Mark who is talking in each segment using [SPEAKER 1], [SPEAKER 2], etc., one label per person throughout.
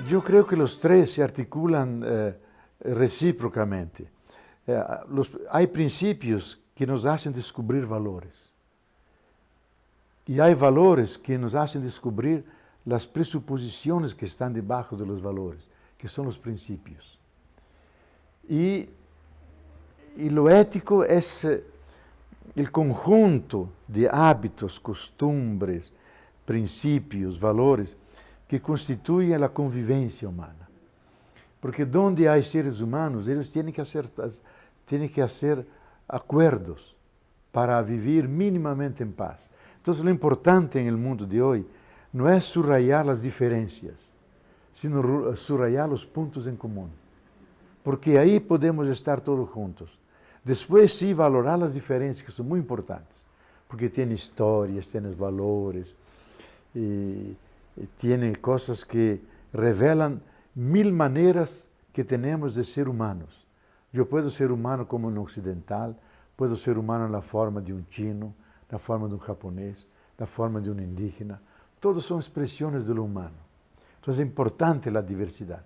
[SPEAKER 1] Yo creo que los tres se articulan recíprocamente. Hay principios que nos hacen descubrir valores. Y hay valores que nos hacen descubrir las presuposiciones que están debajo de los valores, que son los principios. Y lo ético es el conjunto de hábitos, costumbres, principios, valores que constituyen la convivencia humana. Porque donde hay seres humanos, ellos tienen que hacer acuerdos para vivir mínimamente en paz. Entonces, lo importante en el mundo de hoy no es subrayar las diferencias, sino subrayar los puntos en común. Porque ahí podemos estar todos juntos. Después sí valorar las diferencias, que son muy importantes, porque tiene historias, tiene valores, y tiene cosas que revelan mil maneras que tenemos de ser humanos. Yo puedo ser humano como un occidental, puedo ser humano en la forma de un chino, la forma de un japonés, la forma de un indígena. Todos son expresiones de lo humano. Entonces es importante la diversidad.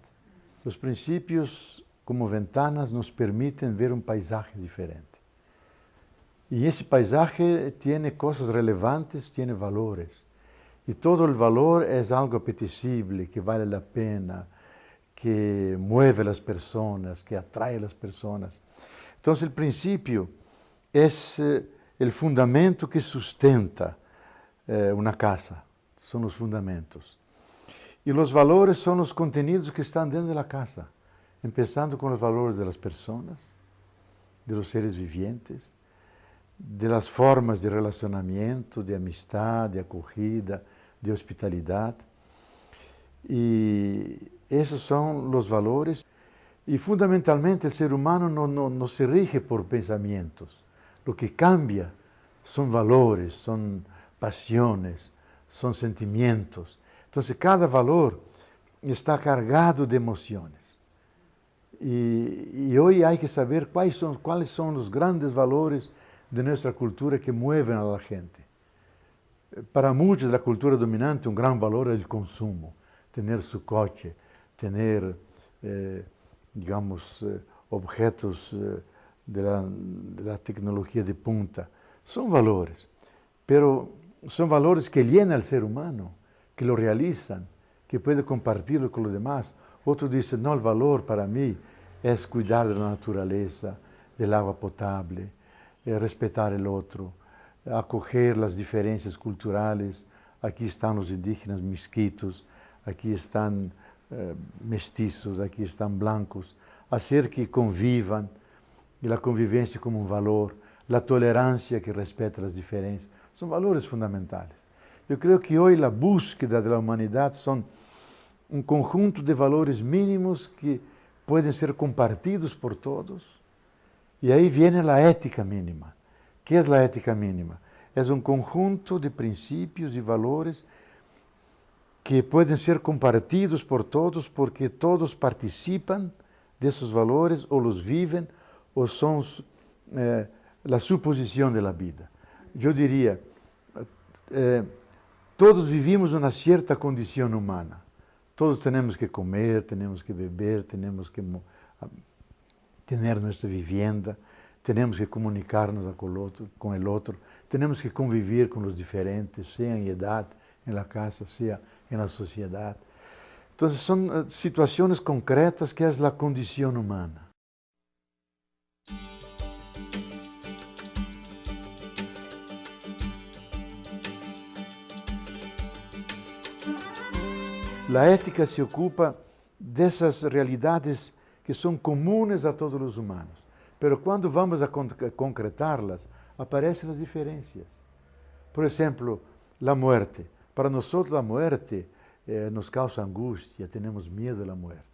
[SPEAKER 1] Los principios como ventanas nos permiten ver un paisaje diferente. Y ese paisaje tiene cosas relevantes, tiene valores. Y todo el valor es algo apetecible, que vale la pena, que mueve a las personas, que atrae a las personas. Entonces el principio es el fundamento que sustenta una casa, son los fundamentos. Y los valores son los contenidos que están dentro de la casa, empezando con los valores de las personas, de los seres vivientes, de las formas de relacionamiento, de amistad, de acogida, de hospitalidad. Y esos son los valores. Y fundamentalmente el ser humano no se rige por pensamientos. Lo que cambia son valores, son pasiones, son sentimientos. Entonces cada valor está cargado de emociones. Y hoy hay que saber cuáles son los grandes valores de nuestra cultura que mueven a la gente. Para muchos de la cultura dominante un gran valor es el consumo, tener su coche, tener, digamos, objetos de la tecnología de punta. Son valores, pero son valores que llenan al ser humano, que lo realizan, que puede compartirlo con los demás. Otros dicen, no, el valor para mí es cuidar de la naturaleza, del agua potable, respetar el otro, acoger las diferencias culturales. Aquí están los indígenas misquitos, aquí están mestizos, aquí están blancos. Hacer que convivan, y la convivencia como un valor, la tolerancia que respeta las diferencias, son valores fundamentales. Yo creo que hoy la búsqueda de la humanidad son un conjunto de valores mínimos que pueden ser compartidos por todos. Y ahí viene la ética mínima. ¿Qué es la ética mínima? Es un conjunto de principios y valores que pueden ser compartidos por todos porque todos participan de esos valores o los viven o son la suposición de la vida. Yo diría, todos vivimos una cierta condición humana. Todos tenemos que comer, tenemos que beber, tenemos que tener nuestra vivienda, tenemos que comunicarnos con el otro, tenemos que convivir con los diferentes, sea en edad, en la casa, sea en la sociedad. Entonces son situaciones concretas que es la condición humana. La ética se ocupa de esas realidades que son comunes a todos los humanos. Pero cuando vamos a concretarlas, aparecen las diferencias. Por ejemplo, la muerte. Para nosotros la muerte nos causa angustia, tenemos miedo de la muerte.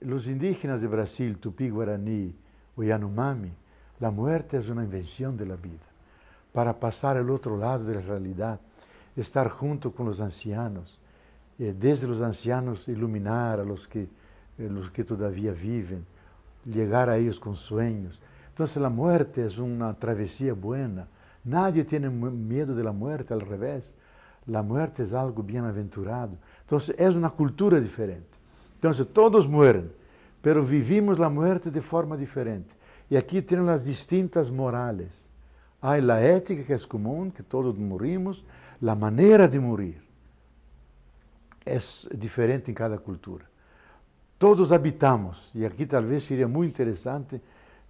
[SPEAKER 1] Los indígenas de Brasil, Tupí, Guaraní o Yanomami, la muerte es una invención de la vida. Para pasar al otro lado de la realidad, estar junto con los ancianos, desde los ancianos iluminar a los que todavía viven, llegar a ellos con sueños. Entonces la muerte es una travesía buena. Nadie tiene miedo de la muerte, al revés. La muerte es algo bienaventurado. Entonces es una cultura diferente. Entonces todos mueren, pero vivimos la muerte de forma diferente. Y aquí tenemos las distintas morales. Hay la ética que es común, que todos morimos, la manera de morir es diferente en cada cultura. Todos habitamos, y aquí tal vez sería muy interesante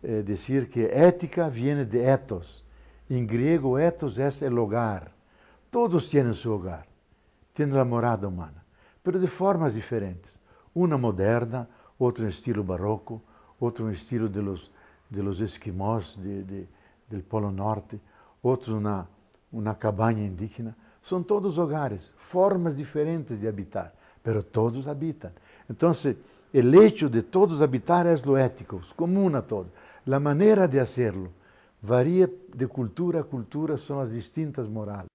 [SPEAKER 1] decir que ética viene de ethos. En griego, ethos es el hogar. Todos tienen su hogar, tienen la morada humana, pero de formas diferentes. Una moderna, otra en estilo barroco, otro en estilo de los esquimós del Polo Norte, otro una cabaña indígena. Son todos hogares, formas diferentes de habitar, pero todos habitan. Entonces, el hecho de todos habitar es lo ético, es común a todos. La manera de hacerlo varía de cultura a cultura, son las distintas morales.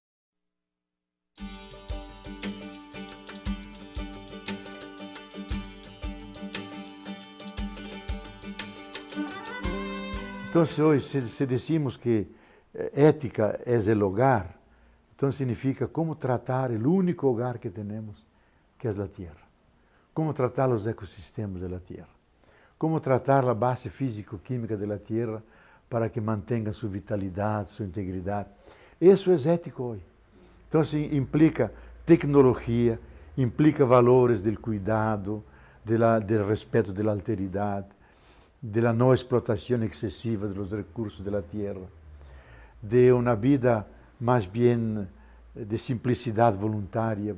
[SPEAKER 1] Entonces, hoy, si decimos que ética es el hogar, entonces significa cómo tratar el único hogar que tenemos, que es la tierra. Cómo tratar los ecosistemas de la tierra. Cómo tratar la base físico-química de la tierra para que mantenga su vitalidad, su integridad. Eso es ético hoy. Entonces implica tecnología, implica valores del cuidado, del respeto de la alteridad, de la no explotación excesiva de los recursos de la tierra, de una vida más bien de simplicidad voluntaria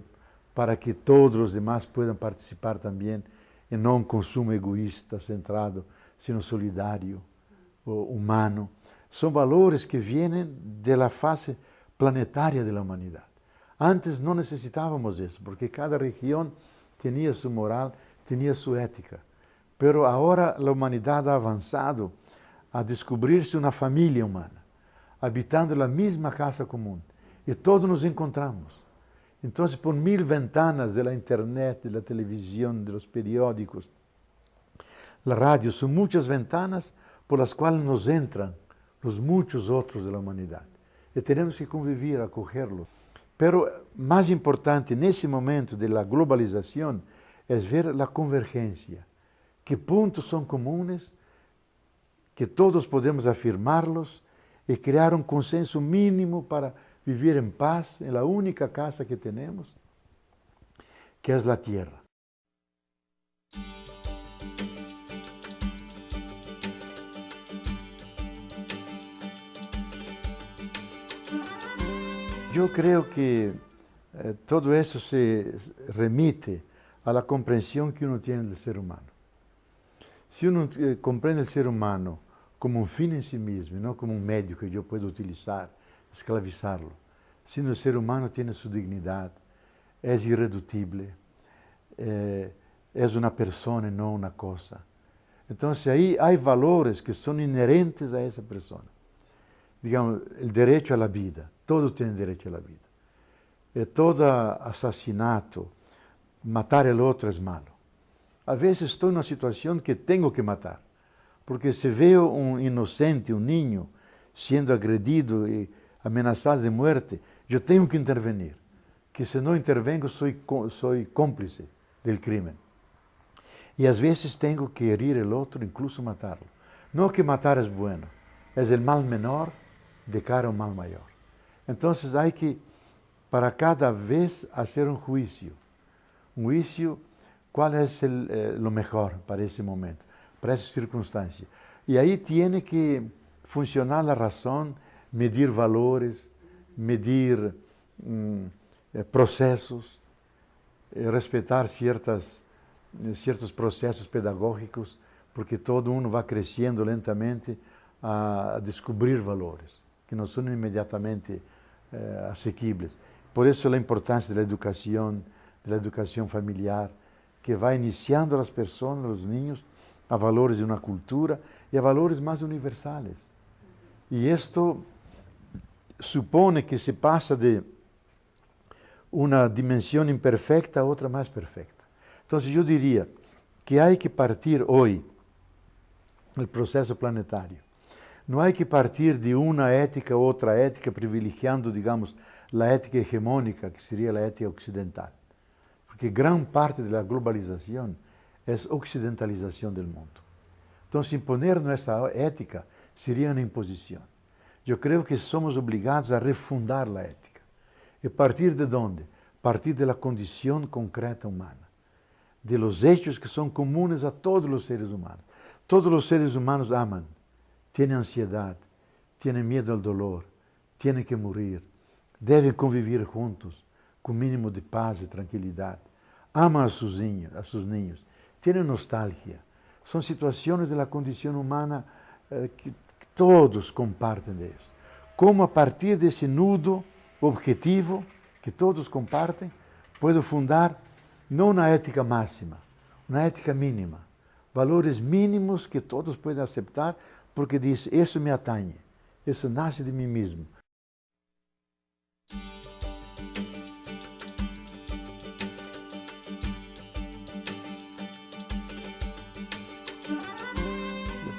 [SPEAKER 1] para que todos los demás puedan participar también en no un consumo egoísta, centrado, sino solidario, humano. Son valores que vienen de la fase planetaria de la humanidad. Antes no necesitábamos eso, porque cada región tenía su moral, tenía su ética. Pero ahora la humanidad ha avanzado a descubrirse una familia humana, habitando la misma casa común. Y todos nos encontramos. Entonces, por 1000 ventanas de la internet, de la televisión, de los periódicos, la radio, son muchas ventanas por las cuales nos entran los muchos otros de la humanidad. Y tenemos que convivir, acogerlos. Pero más importante en ese momento de la globalización es ver la convergencia. ¿Qué puntos son comunes? Que todos podemos afirmarlos y crear un consenso mínimo para vivir en paz en la única casa que tenemos, que es la tierra. Yo creo que todo eso se remite a la comprensión que uno tiene del ser humano. Si uno comprende el ser humano como un fin en sí mismo, y no como un medio que yo puedo utilizar, esclavizarlo, sino el ser humano tiene su dignidad, es irreductible, es una persona y no una cosa. Entonces ahí hay valores que son inherentes a esa persona. Digamos, el derecho a la vida, todos tienen derecho a la vida. Todo asesinato, matar al otro es malo. A veces estoy en una situación que tengo que matar, porque si veo un inocente, un niño, siendo agredido y amenazado de muerte, yo tengo que intervenir, que si no intervengo soy cómplice del crimen. Y a veces tengo que herir al otro, incluso matarlo. No que matar es bueno, es el mal menor de cara a un mal mayor. Entonces hay que, para cada vez, hacer un juicio cuál es lo mejor para ese momento, para esa circunstancia. Y ahí tiene que funcionar la razón, medir valores, medir procesos, respetar ciertos procesos pedagógicos, porque todo uno va creciendo lentamente a descubrir valores que no son inmediatamente asequibles. Por eso la importancia de la educación familiar, que va iniciando a las personas, a los niños, a valores de una cultura y a valores más universales. Y esto supone que se pasa de una dimensión imperfecta a otra más perfecta. Entonces yo diría que hay que partir hoy del proceso planetario. No hay que partir de una ética a otra ética, privilegiando, digamos, la ética hegemónica, que sería la ética occidental. Porque gran parte de la globalización es occidentalización del mundo. Entonces, imponer nuestra ética sería una imposición. Yo creo que somos obligados a refundar la ética. ¿Y partir de dónde? Partir de la condición concreta humana, de los hechos que son comunes a todos los seres humanos. Todos los seres humanos aman, tienen ansiedad, tienen miedo al dolor, tienen que morir, deben convivir juntos con mínimo de paz y tranquilidad. Aman a sus niños, tienen nostalgia. Son situaciones de la condición humana que todos comparten de ellos. Como a partir de ese nudo objetivo que todos comparten, puedo fundar no una ética máxima, una ética mínima. Valores mínimos que todos pueden aceptar porque dice, eso me atañe, eso nace de mí mismo.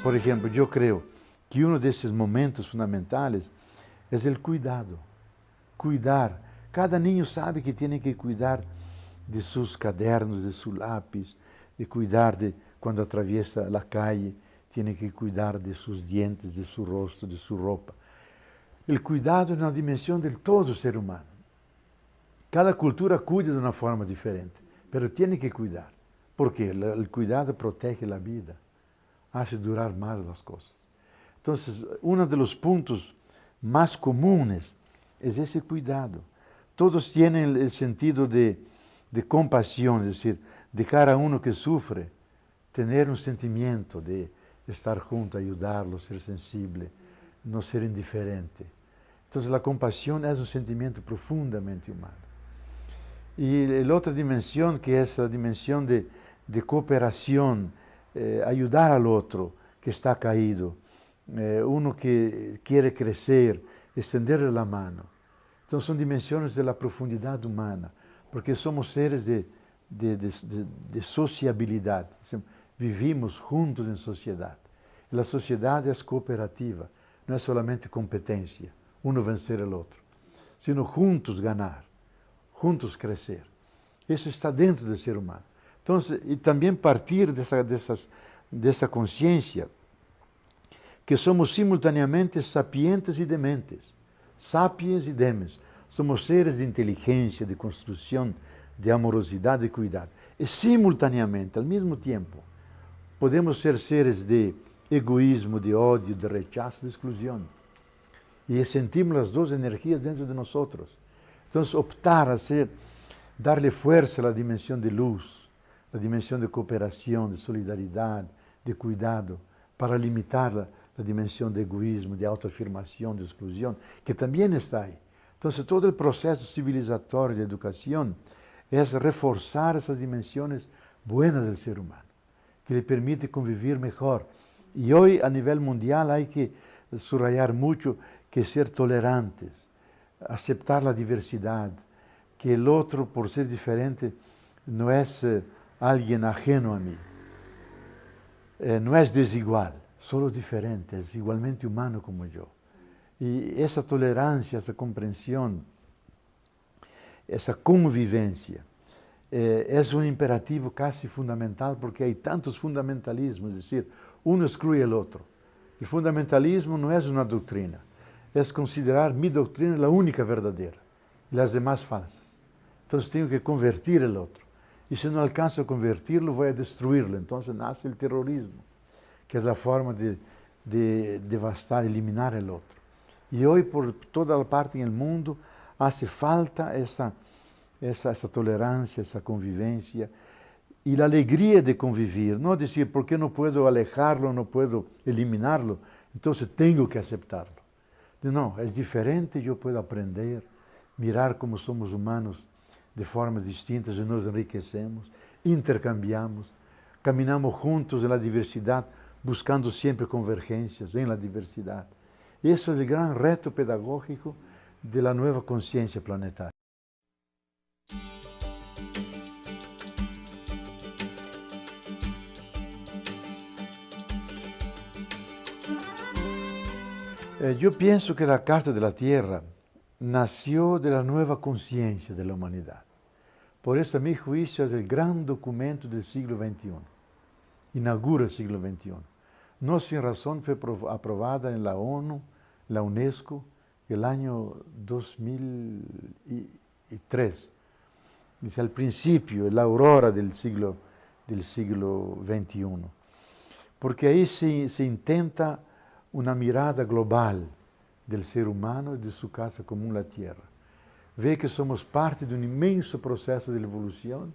[SPEAKER 1] Por ejemplo, yo creo que uno de esos momentos fundamentales es el cuidado. Cuidar. Cada niño sabe que tiene que cuidar de sus cadernos, de su lápiz, de cuidar de cuando atraviesa la calle, tiene que cuidar de sus dientes, de su rostro, de su ropa. El cuidado es una dimensión del todo ser humano. Cada cultura cuida de una forma diferente, pero tiene que cuidar, porque el cuidado protege la vida, hace durar más las cosas. Entonces, uno de los puntos más comunes es ese cuidado. Todos tienen el sentido de compasión, es decir, de cara a uno que sufre, tener un sentimiento de estar junto, ayudarlo, ser sensible, no ser indiferente. Entonces la compasión es un sentimiento profundamente humano. Y la otra dimensión, que es la dimensión de cooperación, ayudar al otro que está caído, uno que quiere crecer, extenderle la mano. Entonces son dimensiones de la profundidad humana, porque somos seres de sociabilidad, vivimos juntos en sociedad. La sociedad es cooperativa, no es solamente competencia, uno vencer al otro, sino juntos ganar, juntos crecer. Eso está dentro del ser humano. Entonces, y también partir de esa conciencia que somos simultaneamente sapientes y dementes. Sapiens y demens. Somos seres de inteligencia, de construcción, de amorosidad y cuidado. Y simultaneamente, al mismo tiempo, podemos ser seres de egoísmo, de odio, de rechazo, de exclusión. Y sentimos las dos energías dentro de nosotros. Entonces, optar a darle fuerza a la dimensión de luz, la dimensión de cooperación, de solidaridad, de cuidado, para limitar la dimensión de egoísmo, de autoafirmación, de exclusión, que también está ahí. Entonces, todo el proceso civilizatorio de educación es reforzar esas dimensiones buenas del ser humano, que le permite convivir mejor. Y hoy, a nivel mundial, hay que subrayar mucho que ser tolerantes, aceptar la diversidad, que el otro, por ser diferente, no es alguien ajeno a mí, no es desigual, solo diferente, es igualmente humano como yo. Y esa tolerancia, esa comprensión, esa convivencia, es un imperativo casi fundamental porque hay tantos fundamentalismos, es decir, uno excluye al otro. El fundamentalismo no es una doctrina, es considerar mi doctrina la única verdadera y las demás falsas. Entonces tengo que convertir el otro. Y si no alcanzo a convertirlo, voy a destruirlo. Entonces nace el terrorismo, que es la forma de devastar, eliminar el otro. Y hoy por toda la parte en el mundo hace falta esa tolerancia, esa convivencia y la alegría de convivir. No decir, ¿por qué no puedo alejarlo, no puedo eliminarlo? Entonces tengo que aceptarlo. No, es diferente, yo puedo aprender, mirar cómo somos humanos de formas distintas y nos enriquecemos, intercambiamos, caminamos juntos en la diversidad, buscando siempre convergencias en la diversidad. Eso es el gran reto pedagógico de la nueva conciencia planetaria. Yo pienso que la Carta de la Tierra nació de la nueva conciencia de la humanidad. Por eso, a mi juicio, es el gran documento del siglo XXI. inaugura el siglo XXI. No sin razón fue aprobada en la ONU, la UNESCO, el año 2003. Es el principio, la aurora del siglo XXI. Porque ahí se intenta una mirada global del ser humano y de su casa común, la Tierra. Ve que somos parte de un inmenso proceso de evolución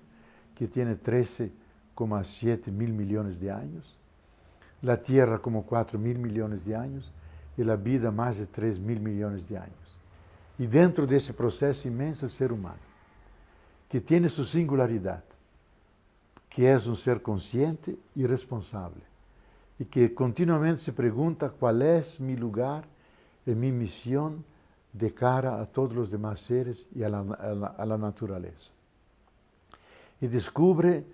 [SPEAKER 1] que tiene 13,7 mil millones de años, la Tierra como 4 mil millones de años y la vida más de 3 mil millones de años. Y dentro de ese proceso inmenso el ser humano, que tiene su singularidad, que es un ser consciente y responsable, y que continuamente se pregunta cuál es mi lugar y mi misión de cara a todos los demás seres y a la naturaleza. Y descubre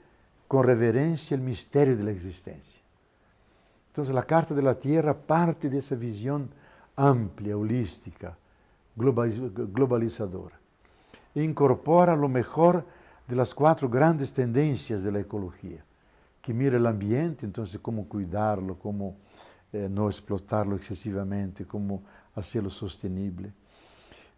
[SPEAKER 1] con reverencia el misterio de la existencia. Entonces la Carta de la Tierra parte de esa visión amplia, holística, globalizadora. E incorpora lo mejor de las 4 grandes tendencias de la ecología, que mira el ambiente, entonces cómo cuidarlo, cómo no explotarlo excesivamente, cómo hacerlo sostenible.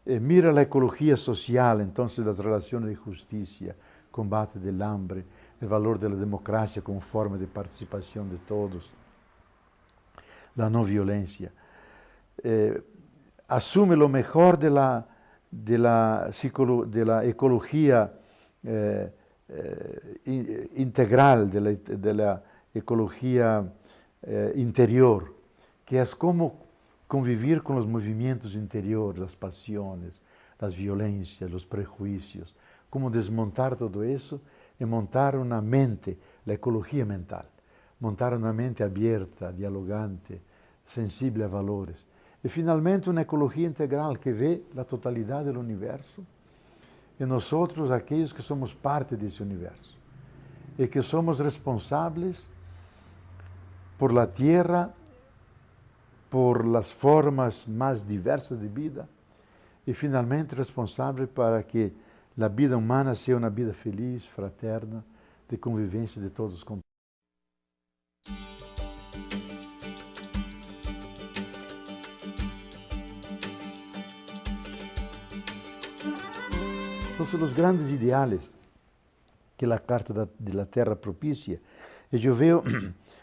[SPEAKER 1] Mira la ecología social, entonces las relaciones de justicia, combate del hambre, el valor de la democracia como forma de participación de todos, la no violencia. Asume lo mejor de la ecología integral, de la ecología interior, que es cómo convivir con los movimientos interiores, las pasiones, las violencias, los prejuicios, cómo desmontar todo eso y montar una mente, la ecología mental, montar una mente abierta, dialogante, sensible a valores. Y finalmente una ecología integral que ve la totalidad del universo y nosotros aquellos que somos parte de ese universo y que somos responsables por la tierra, por las formas más diversas de vida y finalmente responsables para que la vida humana sea una vida feliz, fraterna, de convivencia de todos con todos. Entonces los grandes ideales que la Carta de la Tierra propicia, y yo veo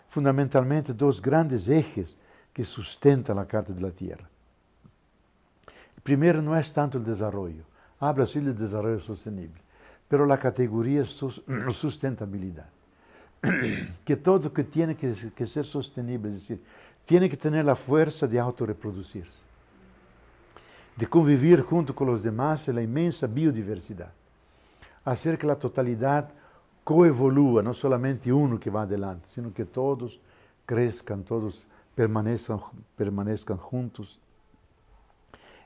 [SPEAKER 1] fundamentalmente 2 grandes ejes que sustentan la Carta de la Tierra. El primero no es tanto el desarrollo, habla sí del desarrollo sostenible, pero la categoría es sustentabilidad. Que todo que tiene que ser sostenible, es decir, tiene que tener la fuerza de autorreproducirse, de convivir junto con los demás en la inmensa biodiversidad, hacer que la totalidad coevolúa, no solamente uno que va adelante, sino que todos crezcan, todos permanezcan juntos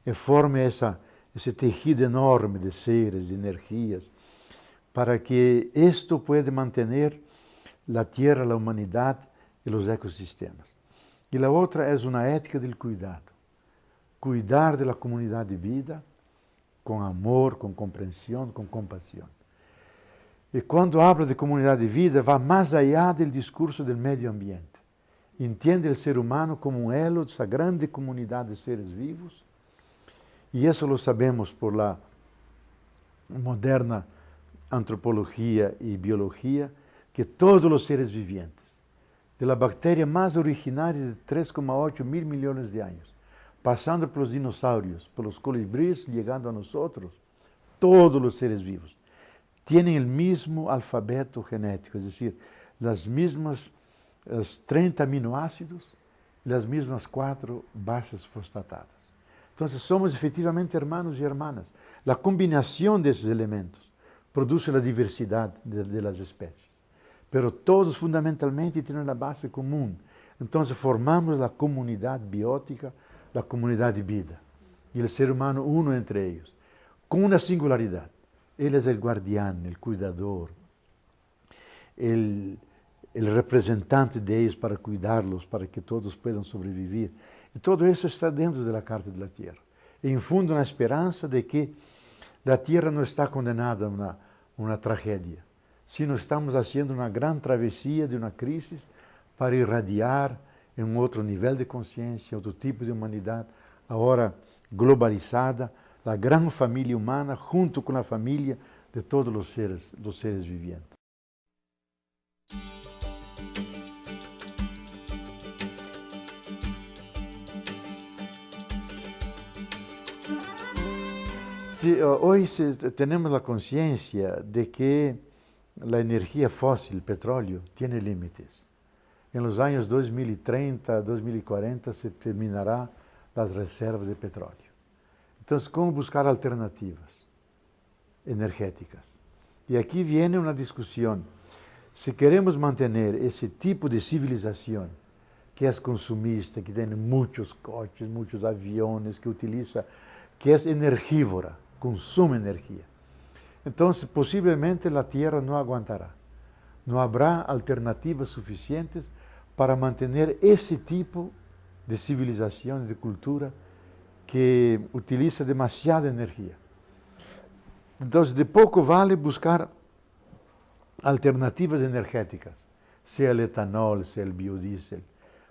[SPEAKER 1] y forme ese tejido enorme de seres, de energías, para que esto pueda mantener la tierra, la humanidad y los ecosistemas. Y la otra es una ética del cuidado. Cuidar de la comunidad de vida con amor, con comprensión, con compasión. Y cuando habla de comunidad de vida, va más allá del discurso del medio ambiente. Entiende el ser humano como un elo de esa grande comunidad de seres vivos. Y eso lo sabemos por la moderna antropología y biología, que todos los seres vivientes, de la bacteria más originaria de 3,8 mil millones de años, pasando por los dinosaurios, por los colibríes, llegando a nosotros, todos los seres vivos tienen el mismo alfabeto genético, es decir, las mismas 30 aminoácidos y las mismas 4 bases fosfatadas. Entonces somos efectivamente hermanos y hermanas. La combinación de esos elementos produce la diversidad de las especies, pero todos fundamentalmente tienen la base común. Entonces formamos la comunidad biótica, la comunidad de vida, y el ser humano uno entre ellos, con una singularidad. Él es el guardián, el cuidador, el representante de ellos para cuidarlos, para que todos puedan sobrevivir. Y todo eso está dentro de la Carta de la Tierra. E infunde una esperanza de que la Tierra no está condenada a una tragedia, sino estamos haciendo una gran travesía de una crisis para irradiar en un otro nivel de conciencia, otro tipo de humanidad, ahora globalizada, la gran familia humana junto con la familia de todos los seres vivientes. Sí, hoy tenemos la conciencia de que la energía fósil, petróleo, tiene límites. En los años 2030, 2040 se terminarán las reservas de petróleo. Entonces, ¿cómo buscar alternativas energéticas? Y aquí viene una discusión. Si queremos mantener ese tipo de civilización que es consumista, que tiene muchos coches, muchos aviones, que utiliza, que es energívora, consume energía, entonces posiblemente la Tierra no aguantará. No habrá alternativas suficientes para mantener ese tipo de civilización, de cultura, que utiliza demasiada energía. Entonces, de poco vale buscar alternativas energéticas, sea el etanol, sea el biodiesel,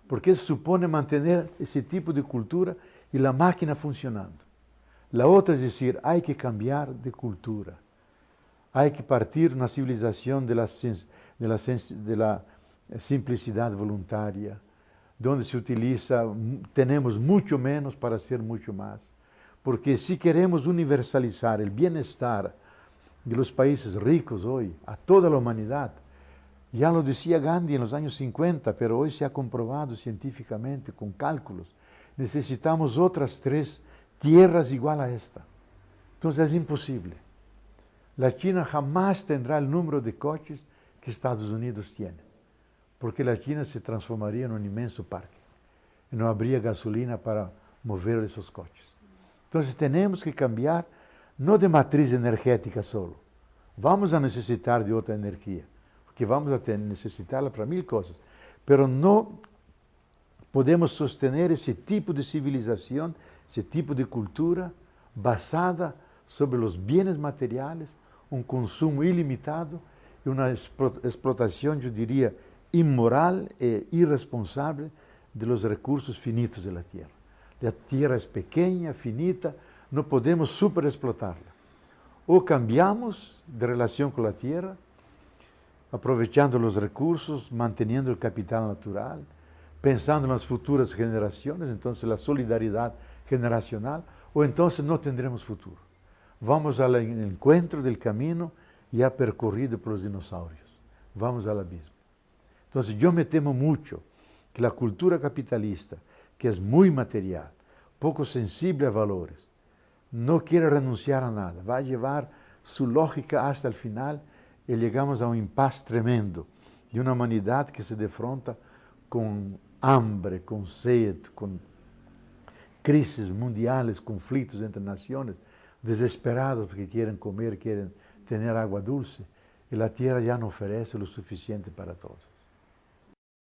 [SPEAKER 1] porque eso supone mantener ese tipo de cultura y la máquina funcionando. La otra es decir, hay que cambiar de cultura. Hay que partir de una civilización de la simplicidad voluntaria, donde se utiliza, tenemos mucho menos para hacer mucho más. Porque si queremos universalizar el bienestar de los países ricos hoy, a toda la humanidad, ya lo decía Gandhi en los años 50, pero hoy se ha comprobado científicamente con cálculos, necesitamos otras 3 tierras igual a esta. Entonces es imposible. La China jamás tendrá el número de coches que Estados Unidos tiene, porque la China se transformaría en un inmenso parque y no habría gasolina para mover esos coches. Entonces tenemos que cambiar, no de matriz energética solo, vamos a necesitar de otra energía, porque vamos a necesitarla para 1000 cosas, pero no podemos sostener ese tipo de civilización, ese tipo de cultura basada sobre los bienes materiales, un consumo ilimitado y una explotación, yo diría, inmoral e irresponsable de los recursos finitos de la tierra. La tierra es pequeña, finita, no podemos superexplotarla. O cambiamos de relación con la tierra, aprovechando los recursos, manteniendo el capital natural, pensando en las futuras generaciones, entonces la solidaridad generacional, o entonces no tendremos futuro. Vamos al encuentro del camino ya percorrido por los dinosaurios. Vamos al abismo. Entonces yo me temo mucho que la cultura capitalista, que es muy material, poco sensible a valores, no quiere renunciar a nada, va a llevar su lógica hasta el final y llegamos a un impasse tremendo de una humanidad que se defronta con hambre, con sed, con crisis mundiales, conflictos entre naciones, desesperados porque quieren comer, quieren tener agua dulce, y la tierra ya no ofrece lo suficiente para todos.